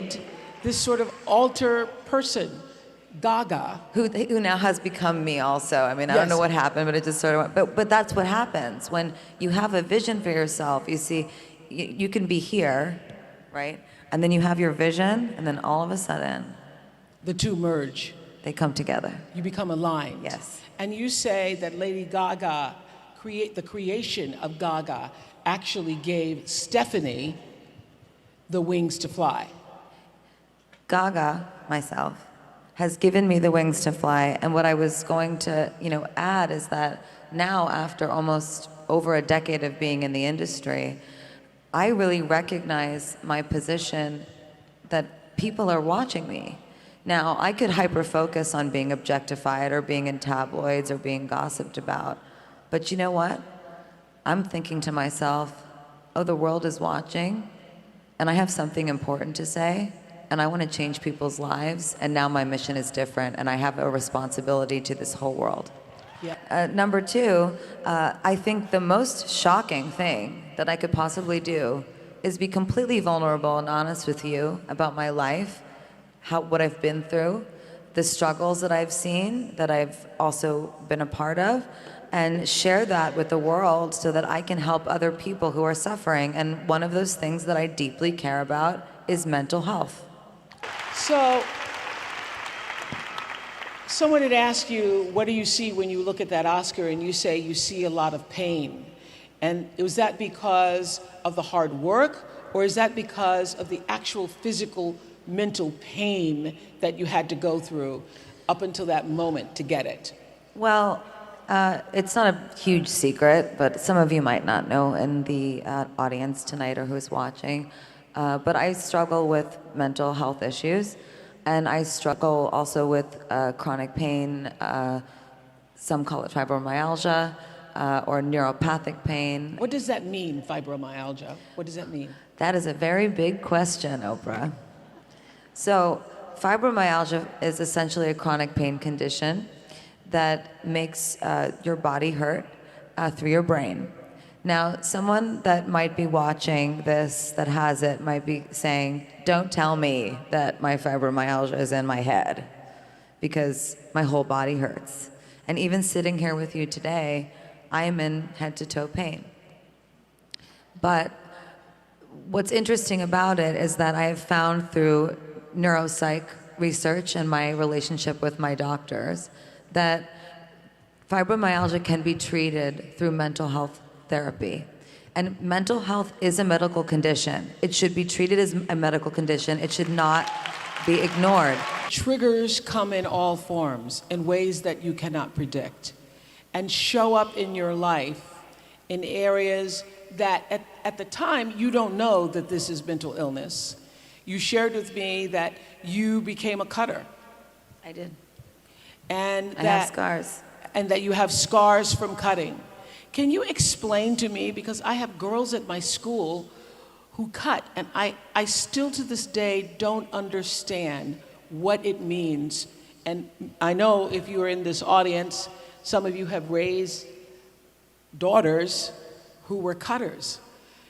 created this sort of alter person, Gaga. Who now has become me also. I mean, I don't know what happened, but it just sort of went. But that's what happens. When you have a vision for yourself, you see, you can be here, right? And then you have your vision, and then all of a sudden, The two merge. they come together. You become aligned. Yes. And you say that Lady Gaga, the creation of Gaga, actually gave Stephanie the wings to fly. Gaga, myself, has given me the wings to fly. And what I was going to, add is that now, after almost over a decade of being in the industry, I really recognize my position that people are watching me. Now, I could hyper-focus on being objectified or being in tabloids or being gossiped about. But you know what? I'm thinking to myself, oh, the world is watching, and I have something important to say, and I want to change people's lives, and now my mission is different, and I have a responsibility to this whole world. Yeah. Number two, I think the most shocking thing that I could possibly do is be completely vulnerable and honest with you about my life, what I've been through, the struggles that I've seen, that I've also been a part of, and share that with the world so that I can help other people who are suffering. And one of those things that I deeply care about is mental health. So, someone had asked you, what do you see when you look at that Oscar? And you say you see a lot of pain. And was that because of the hard work, or is that because of the actual physical, mental pain that you had to go through up until that moment to get it? Well, it's not a huge secret, but some of you might not know in the audience tonight or who's watching. But I struggle with mental health issues, and I struggle also with chronic pain. Some call it fibromyalgia or neuropathic pain. What does that mean, fibromyalgia? What does that mean? That is a very big question, Oprah. So fibromyalgia is essentially a chronic pain condition that makes your body hurt through your brain. Now, someone that might be watching this that has it might be saying, don't tell me that my fibromyalgia is in my head, because my whole body hurts. And even sitting here with you today, I am in head-to-toe pain. But what's interesting about it is that I have found through neuropsych research and my relationship with my doctors that fibromyalgia can be treated through mental health therapy. And mental health is a medical condition. It should be treated as a medical condition. It should not be ignored. Triggers come in all forms, in ways that you cannot predict, and show up in your life in areas that at the time you don't know that this is mental illness. You shared with me that you became a cutter. I did. And I have scars. And that you have scars from cutting. Can you explain to me, because I have girls at my school who cut, and I still to this day don't understand what it means. And I know if you are in this audience, some of you have raised daughters who were cutters.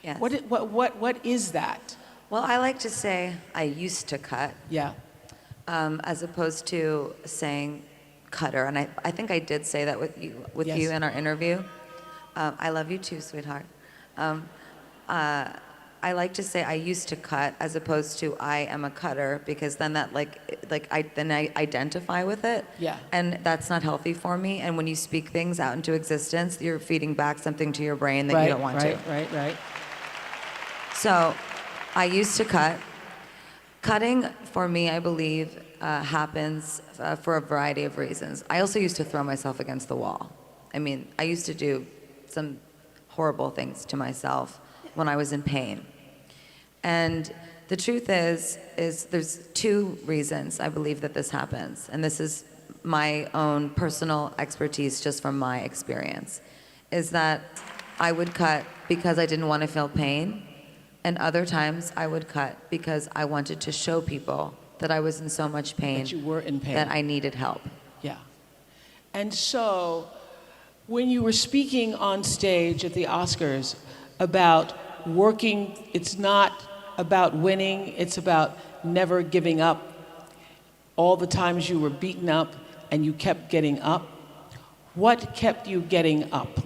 Yes. What is that? Well, I like to say I used to cut. Yeah. As opposed to saying cutter. And I think I did say that with Yes. you in our interview. I love you too, sweetheart. I like to say I used to cut as opposed to I am a cutter, because then that I identify with it. Yeah. And that's not healthy for me. And when you speak things out into existence, you're feeding back something to your brain that you don't want to. Right. So I used to cut. Cutting for me, I believe, happens for a variety of reasons. I also used to throw myself against the wall. I mean, I used to do some horrible things to myself when I was in pain. And the truth is there's two reasons I believe that this happens. And this is my own personal expertise just from my experience, is that I would cut because I didn't want to feel pain. And other times I would cut because I wanted to show people that I was in so much pain, That you were in pain. that I needed help. Yeah. And so, when you were speaking on stage at the Oscars about working, it's not about winning. It's about never giving up. All the times you were beaten up and you kept getting up. What kept you getting up?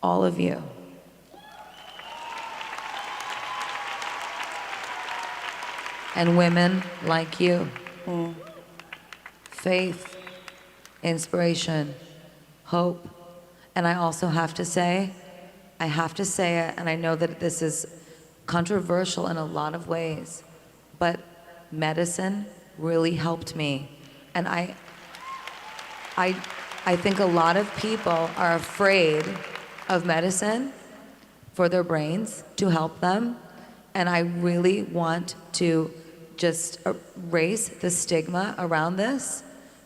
All of you. And women like you. Faith, inspiration, hope. And I also have to say it, and I know that this is controversial in a lot of ways, but medicine really helped me. And I think a lot of people are afraid of medicine for their brains to help them. And I really want to just erase the stigma around this,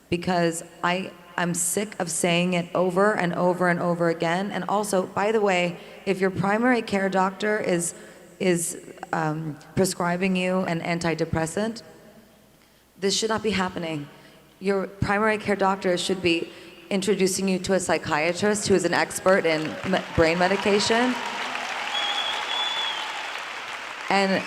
because I'm sick of saying it over and over and over again. And also, by the way, if your primary care doctor is prescribing you an antidepressant, this should not be happening. Your primary care doctor should be introducing you to a psychiatrist who is an expert in brain medication. And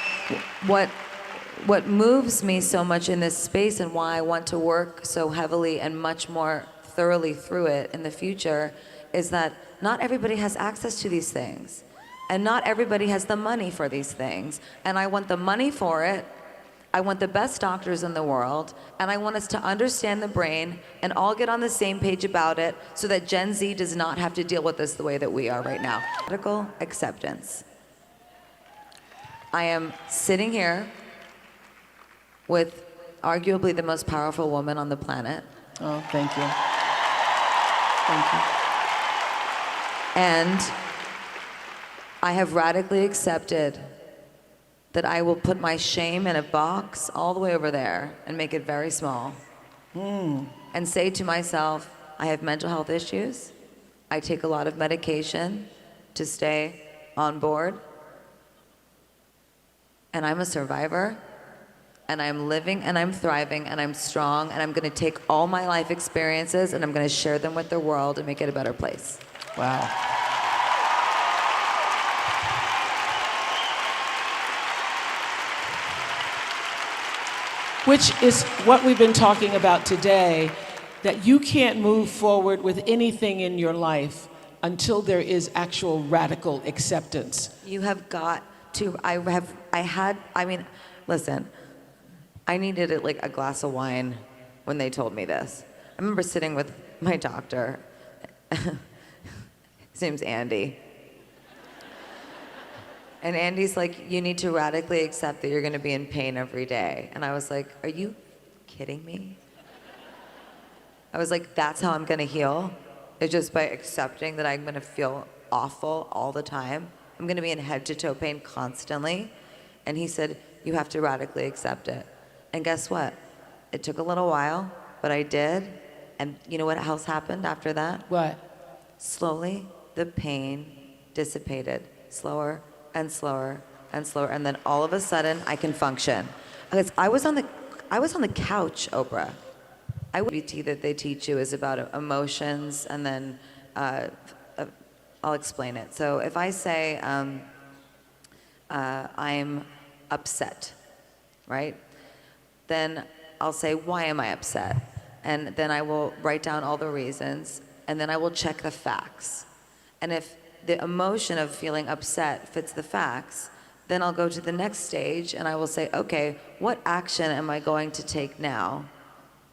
what moves me so much in this space, and why I want to work so heavily and much more thoroughly through it in the future, is that not everybody has access to these things. And not everybody has the money for these things. And I want the money for it. I want the best doctors in the world. And I want us to understand the brain and all get on the same page about it, so that Gen Z does not have to deal with this the way that we are right now. Radical acceptance. I am sitting here with arguably the most powerful woman on the planet. Oh, thank you. Thank you. And I have radically accepted that I will put my shame in a box all the way over there and make it very small. And say to myself, I have mental health issues. I take a lot of medication to stay on board. And I'm a survivor, and I'm living, and I'm thriving, and I'm strong, and I'm gonna take all my life experiences and I'm gonna share them with the world and make it a better place. Wow. Which is what we've been talking about today, that you can't move forward with anything in your life until there is actual radical acceptance. You have got to, listen, I needed like a glass of wine when they told me this. I remember sitting with my doctor. His name's Andy. And Andy's like, you need to radically accept that you're gonna be in pain every day. And I was like, are you kidding me? I was like, that's how I'm gonna heal? It's just by accepting that I'm gonna feel awful all the time. I'm gonna be in head to toe pain constantly. And he said, you have to radically accept it. And guess what? It took a little while, but I did. And you know what else happened after that? What? Slowly, the pain dissipated, slower and slower and slower. And then all of a sudden, I can function. Because I was on the couch, Oprah. BT that they teach you is about emotions, and then I'll explain it. So if I say I'm upset, right? Then I'll say, why am I upset? And then I will write down all the reasons, and then I will check the facts. And if the emotion of feeling upset fits the facts, then I'll go to the next stage and I will say, okay, what action am I going to take now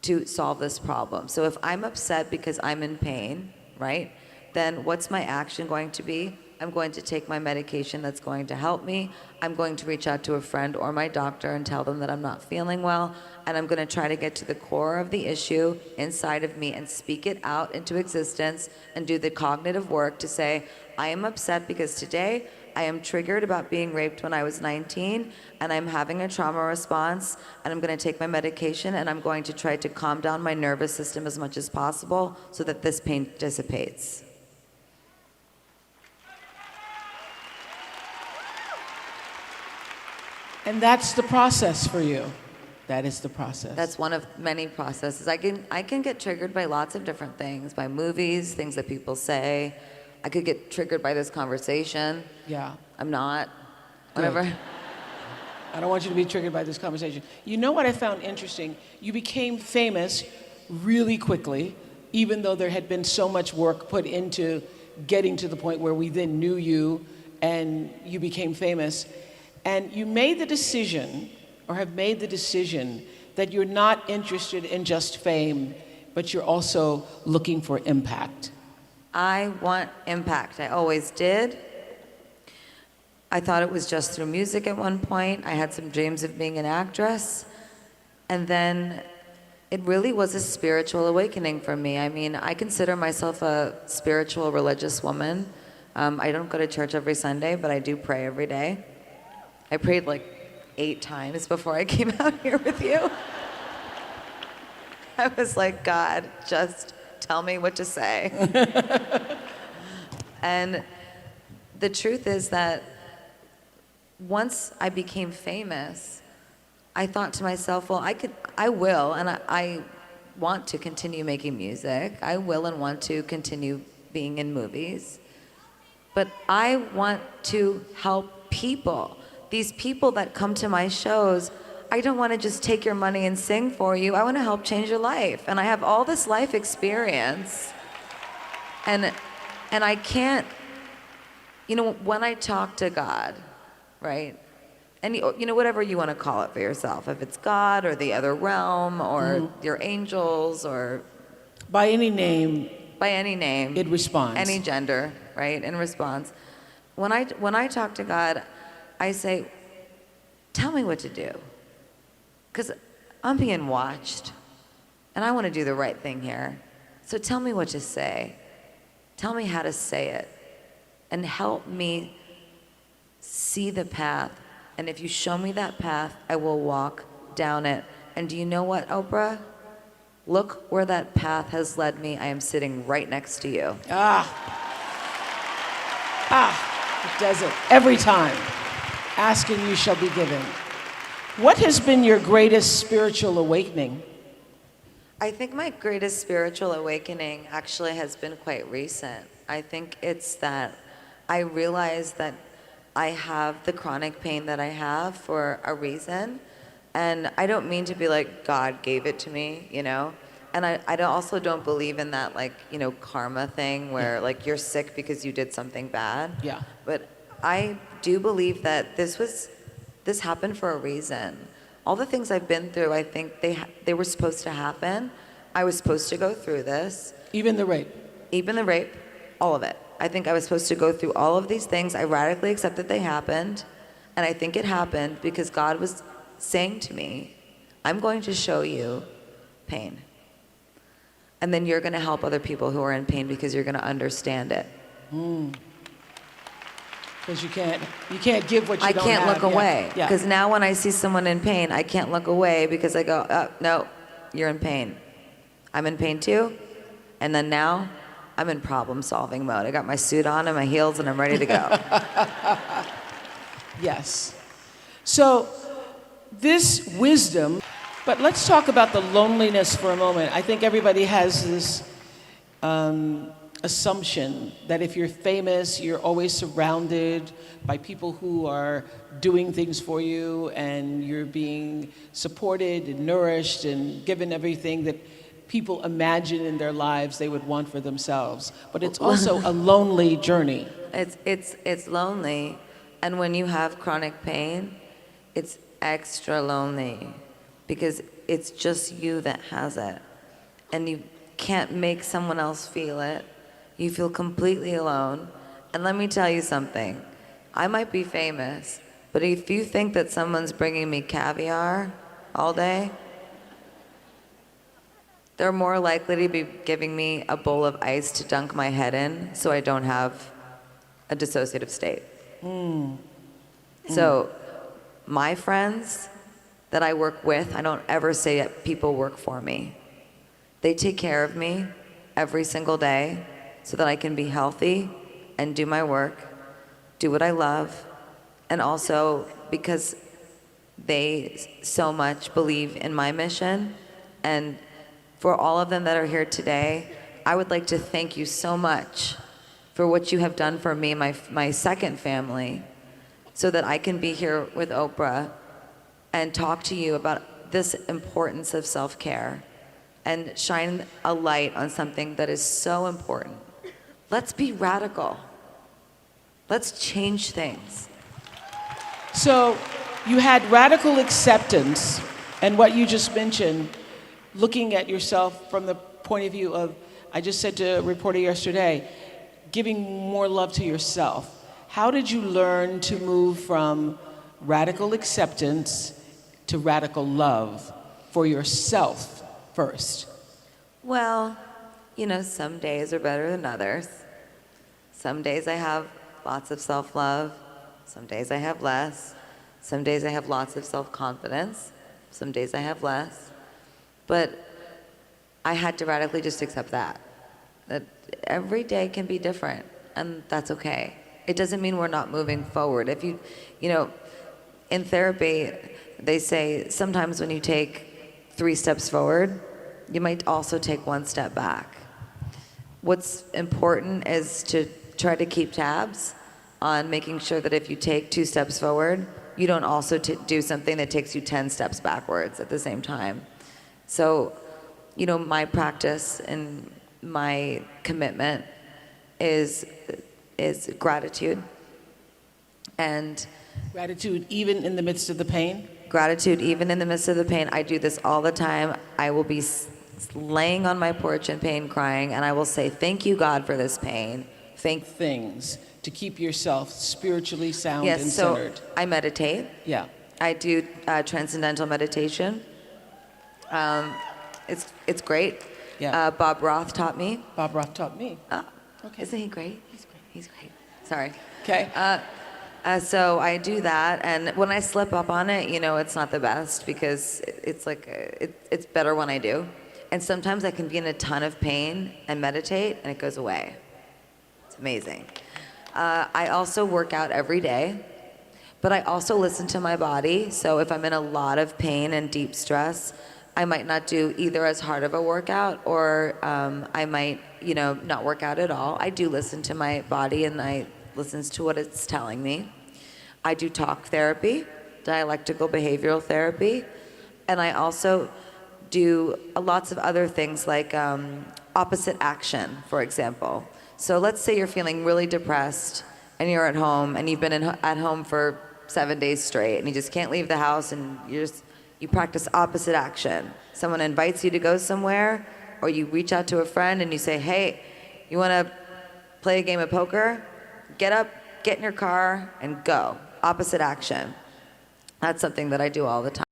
to solve this problem? So if I'm upset because I'm in pain, right? Then what's my action going to be? I'm going to take my medication that's going to help me. I'm going to reach out to a friend or my doctor and tell them that I'm not feeling well. And I'm going to try to get to the core of the issue inside of me and speak it out into existence and do the cognitive work to say, I am upset because today I am triggered about being raped when I was 19 and I'm having a trauma response, and I'm going to take my medication and I'm going to try to calm down my nervous system as much as possible so that this pain dissipates. And that's the process for you. That is the process. That's one of many processes. I can get triggered by lots of different things, by movies, things that people say. I could get triggered by this conversation. Yeah. I'm not. Whenever. I don't want you to be triggered by this conversation. You know what I found interesting? You became famous really quickly, even though there had been so much work put into getting to the point where we then knew you and you became famous. And you made the decision, or have made the decision, that you're not interested in just fame, but you're also looking for impact. I want impact. I always did. I thought it was just through music at one point. I had some dreams of being an actress. And then it really was a spiritual awakening for me. I mean, I consider myself a spiritual, religious woman. I don't go to church every Sunday, but I do pray every day. I prayed like 8 times before I came out here with you. I was like, God, just tell me what to say. And the truth is that once I became famous, I thought to myself, well, I will, and I want to continue making music. I will and want to continue being in movies. But I want to help people. These people that come to my shows, I don't want to just take your money and sing for you. I want to help change your life. And I have all this life experience. And I can't, when I talk to God, right? And whatever you want to call it for yourself, if it's God or the other realm or your angels or By any name, it responds. Any gender, right? In response, when I talk to God, I say, tell me what to do, because I'm being watched, and I want to do the right thing here. So tell me what to say. Tell me how to say it, and help me see the path. And if you show me that path, I will walk down it. And do you know what, Oprah? Look where that path has led me. I am sitting right next to you. It does it every time. Ask and you shall be given. What has been your greatest spiritual awakening? I think my greatest spiritual awakening actually has been quite recent. I think it's that I realized that I have the chronic pain that I have for a reason. And I don't mean to be like, God gave it to me, And I also don't believe in that, karma thing where, you're sick because you did something bad. Yeah. But I do believe that this happened for a reason. All the things I've been through, I think they were supposed to happen. I was supposed to go through this. Even the rape? Even the rape, all of it. I think I was supposed to go through all of these things. I radically accept that they happened. And I think it happened because God was saying to me, I'm going to show you pain. And then you're going to help other people who are in pain because you're going to understand it. Because you can't give what you don't have. I can't look away. Yeah. Because now when I see someone in pain, I can't look away because I go, oh, no, you're in pain. I'm in pain too. And then now I'm in problem solving mode. I got my suit on and my heels and I'm ready to go. Yes. So this wisdom, but let's talk about the loneliness for a moment. I think everybody has this assumption that if you're famous, you're always surrounded by people who are doing things for you and you're being supported and nourished and given everything that people imagine in their lives they would want for themselves. But it's also a lonely journey. It's lonely. And when you have chronic pain, it's extra lonely because it's just you that has it. And you can't make someone else feel it. You feel completely alone. And let me tell you something. I might be famous, but if you think that someone's bringing me caviar all day, they're more likely to be giving me a bowl of ice to dunk my head in so I don't have a dissociative state. So my friends that I work with, I don't ever say that people work for me. They take care of me every single day so that I can be healthy and do my work, do what I love, and also because they so much believe in my mission. And for all of them that are here today, I would like to thank you so much for what you have done for me, my second family. so that I can be here with Oprah and talk to you about this importance of self-care and shine a light on something that is so important. Let's be radical. Let's change things. So you had radical acceptance, and what you just mentioned, looking at yourself from the point of view of, I just said to a reporter yesterday, giving more love to yourself. How did you learn to move from radical acceptance to radical love for yourself first? Well, you know, some days are better than others. Some days I have lots of self-love. Some days I have less. Some days I have lots of self-confidence. Some days I have less. But I had to radically just accept that every day can be different, and that's okay. It doesn't mean we're not moving forward. If you know, in therapy, they say sometimes when you take 3 steps forward, you might also take 1 step back. What's important is to try to keep tabs on making sure that if you take 2 steps forward, you don't also do something that takes you 10 steps backwards at the same time. So, you know, my practice and my commitment is gratitude. And Gratitude even in the midst of the pain? gratitude even in the midst of the pain. I do this all the time. I will be laying on my porch in pain crying, and I will say, thank you, God, for this pain. Thank Things to keep yourself spiritually sound Yes, and so centered. I meditate. Yeah. I do transcendental meditation. It's great. Yeah. Bob Roth taught me. Bob Roth taught me. Okay. Isn't he great? He's great. Sorry. Okay. So I do that, and when I slip up on it, you know, it's not the best because it's like it's better when I do. And sometimes I can be in a ton of pain and meditate, and it goes away. It's amazing. I also work out every day, but I also listen to my body. So if I'm in a lot of pain and deep stress, I might not do either as hard of a workout, or I might, you know, not work out at all. I do listen to my body, and I listen to what it's telling me. I do talk therapy, dialectical behavioral therapy, and I also do lots of other things like opposite action, for example. So let's say you're feeling really depressed, and you're at home, and you've been at home for 7 days straight, and you just can't leave the house, and you practice opposite action. Someone invites you to go somewhere, or you reach out to a friend and you say, hey, you want to play a game of poker? Get up, get in your car, and go. Opposite action. That's something that I do all the time.